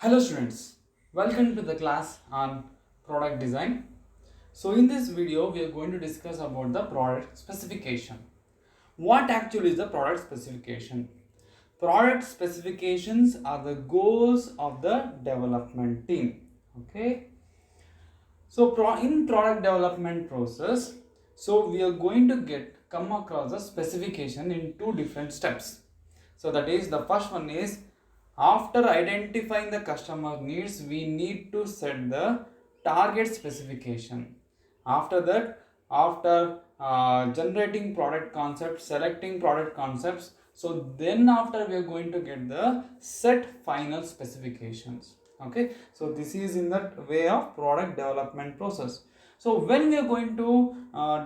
Hello students, welcome to the class on product design. So in this video we are going to discuss about the product specification. What actually is the product specification? Product specifications are the goals of the development team. Okay. So in product development process, so we are going to come across the specification in two different steps. So that is, the first one is, after identifying the customer needs, we need to set the target specification. After that, after generating product concepts, selecting product concepts, so then after we are going to get the set final specifications. Okay, so this is in that way of product development process. So when we are going to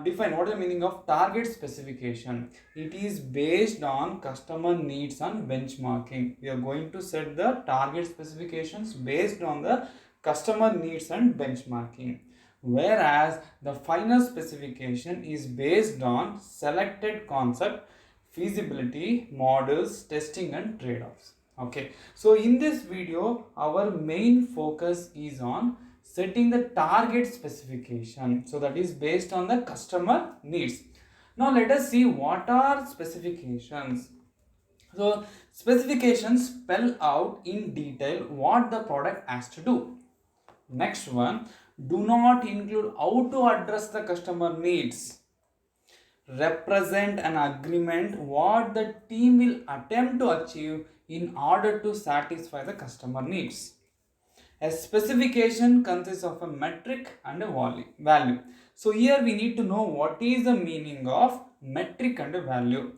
define what is the meaning of target specification, it is based on customer needs and benchmarking. We are going to set the target specifications based on the customer needs and benchmarking, whereas the final specification is based on selected concept, feasibility, models, testing and trade-offs. Okay, so in this video our main focus is on setting the target specification, so that is based on the customer needs. Now let us see what are specifications. So specifications spell out in detail what the product has to do. Next one, do not include how to address the customer needs. Represent an agreement what the team will attempt to achieve in order to satisfy the customer needs. A specification consists of a metric and a value. So here we need to know what is the meaning of metric and a value.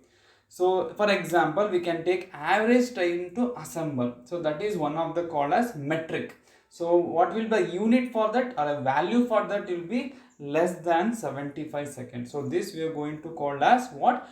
So for example, we can take average time to assemble. So that is one of the called as metric. So what will be the unit for that, or a value for that will be less than 75 seconds. So this we are going to call as what?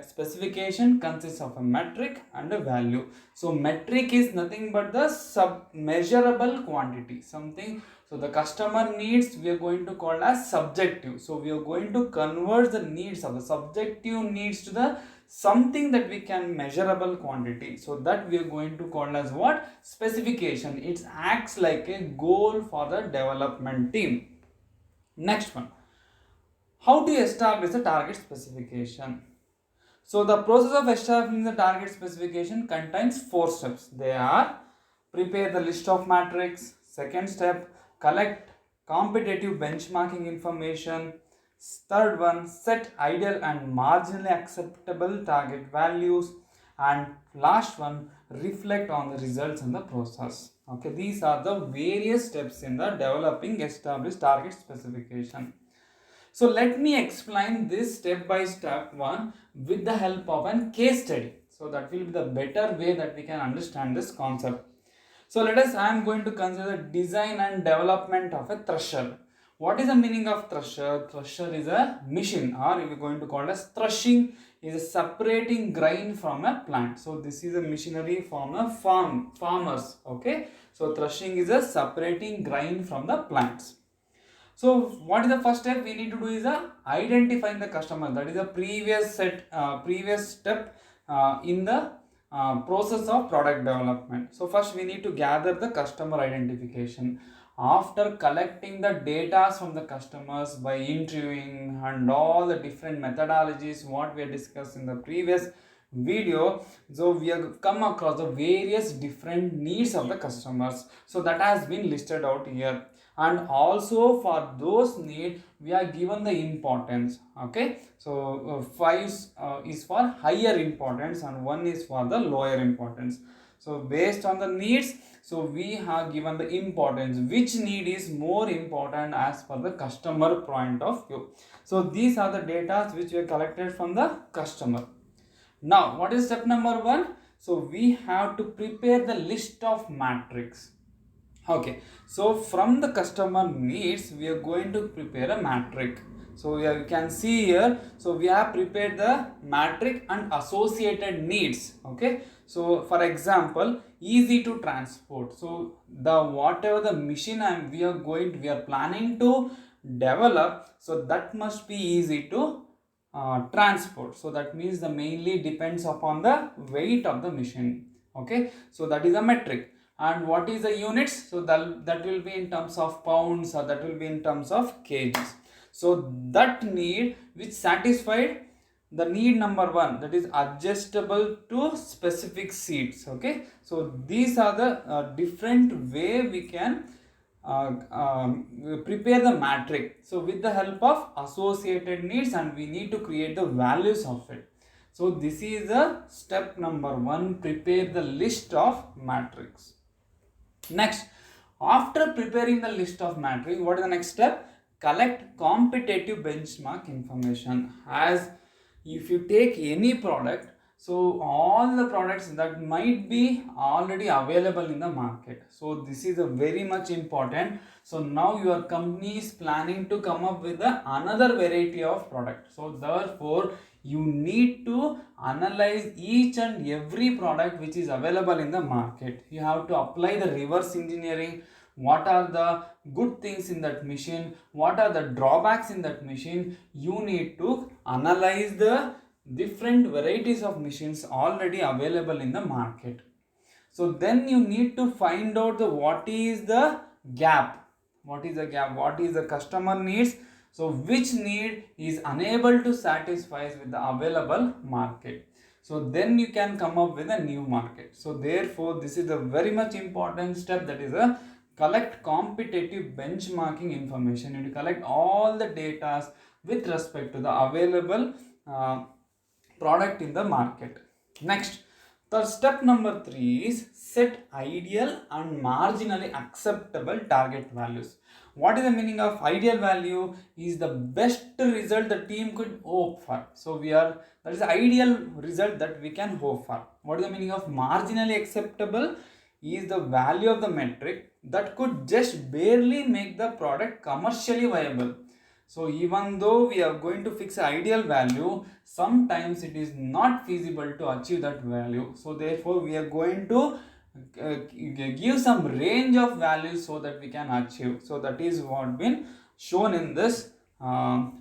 Specification consists of a metric and a value. So metric is nothing but the measurable quantity, something. So the customer needs we are going to call as subjective. So we are going to convert the needs of the subjective needs to the something that we can measurable quantity. So that we are going to call as what? Specification. It acts like a goal for the development team. Next one, how to establish the target specification. So the process of establishing the target specification contains 4 steps. They are: prepare the list of matrix. Second step, collect competitive benchmarking information. Third one, set ideal and marginally acceptable target values. And last one, reflect on the results in the process. Okay, these are the various steps in the developing established target specification. So let me explain this step by step one with the help of a case study. So that will be the better way that we can understand this concept. So I am going to consider design and development of a thresher. What is the meaning of thresher? Thresher is a machine, or we are going to call it as threshing, is separating grain from a plant. So this is a machinery from a farmers. Okay, so threshing is a separating grain from the plants. So what is the first step we need to do is identifying the customer. That is a previous step in the process of product development. So first we need to gather the customer identification. After collecting the data from the customers by interviewing and all the different methodologies what we have discussed in the previous video, so we have come across the various different needs of the customers. So that has been listed out here, and also for those needs we are given the importance. Okay, so 5 is for higher importance and 1 is for the lower importance. So based on the needs, so we have given the importance, which need is more important as per the customer point of view. So these are the data which we have collected from the customer. Now what is step number 1? So we have to prepare the list of matrix. Okay, so from the customer needs we are going to prepare a matrix. So you can see here, so we have prepared the matrix and associated needs. Okay, so for example, easy to transport. So the whatever the machine we are planning to develop, so that must be easy to transport. So that means the mainly depends upon the weight of the machine. Okay, so that is a metric. And what is the units? So that will be in terms of pounds, or that will be in terms of kgs. So that need which satisfied the need number one, that is adjustable to specific seats. Okay, so these are the different way we can prepare the matrix. So with the help of associated needs, and we need to create the values of it. So this is the step number one, prepare the list of matrix. Next, after preparing the list of matrix, what is the next step? Collect competitive benchmark information. As if you take any product, so all the products that might be already available in the market. So this is a very much important. So now your company is planning to come up with another variety of product. So therefore you need to analyze each and every product which is available in the market. You have to apply the reverse engineering. What are the good things in that machine? What are the drawbacks in that machine? You need to analyze the different varieties of machines already available in the market. So then you need to find out the what is the gap. What is the gap? What is the customer needs? So which need is unable to satisfy with the available market. So then you can come up with a new market. So therefore this is a very much important step, that is a collect competitive benchmarking information. You need to collect all the data with respect to the available product in the market. Next, the step number 3 is set ideal and marginally acceptable target values. What is the meaning of ideal value? Is the best result the team could hope for. So that is the ideal result that we can hope for. What is the meaning of marginally acceptable? Is the value of the metric that could just barely make the product commercially viable. So even though we are going to fix an ideal value, sometimes it is not feasible to achieve that value. So therefore we are going to give some range of values so that we can achieve. So that is what been shown in this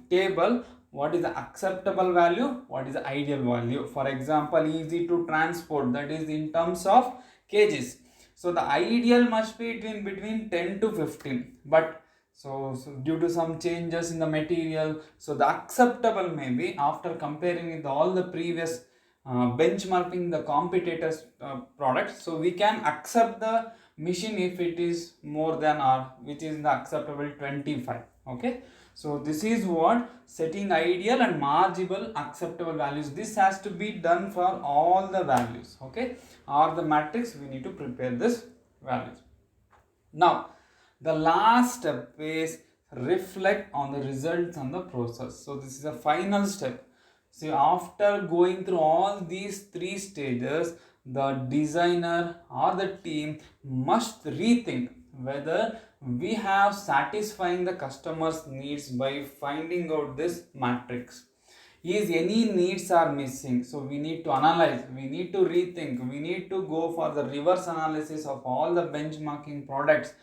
table. What is the acceptable value? What is the ideal value? For example, easy to transport, that is in terms of kgs. So the ideal must be between 10 to 15, but so due to some changes in the material, so the acceptable may be, after comparing with all the previous benchmarking the competitors products, so we can accept the machine if it is more than or which is the acceptable 25. Okay, so this is what setting ideal and marginal acceptable values. This has to be done for all the values. Okay, or the matrix we need to prepare this values. Now the last step is reflect on the results and the process. So this is the final step. So after going through all these 3 stages, the designer or the team must rethink whether we have satisfying the customer's needs by finding out this matrix. Is any needs are missing? So we need to analyze, we need to rethink, we need to go for the reverse analysis of all the benchmarking products,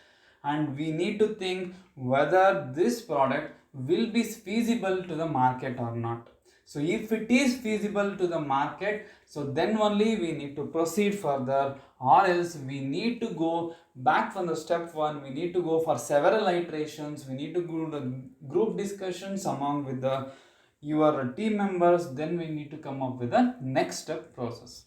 and we need to think whether this product will be feasible to the market or not. So if it is feasible to the market, so then only we need to proceed further, or else we need to go back from the step 1. We need to go for several iterations. We need to do the group discussions among with your team members. Then we need to come up with the next step process.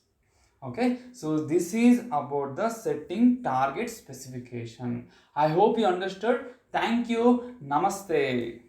Okay, so this is about the setting target specification. I hope you understood. Thank you. Namaste.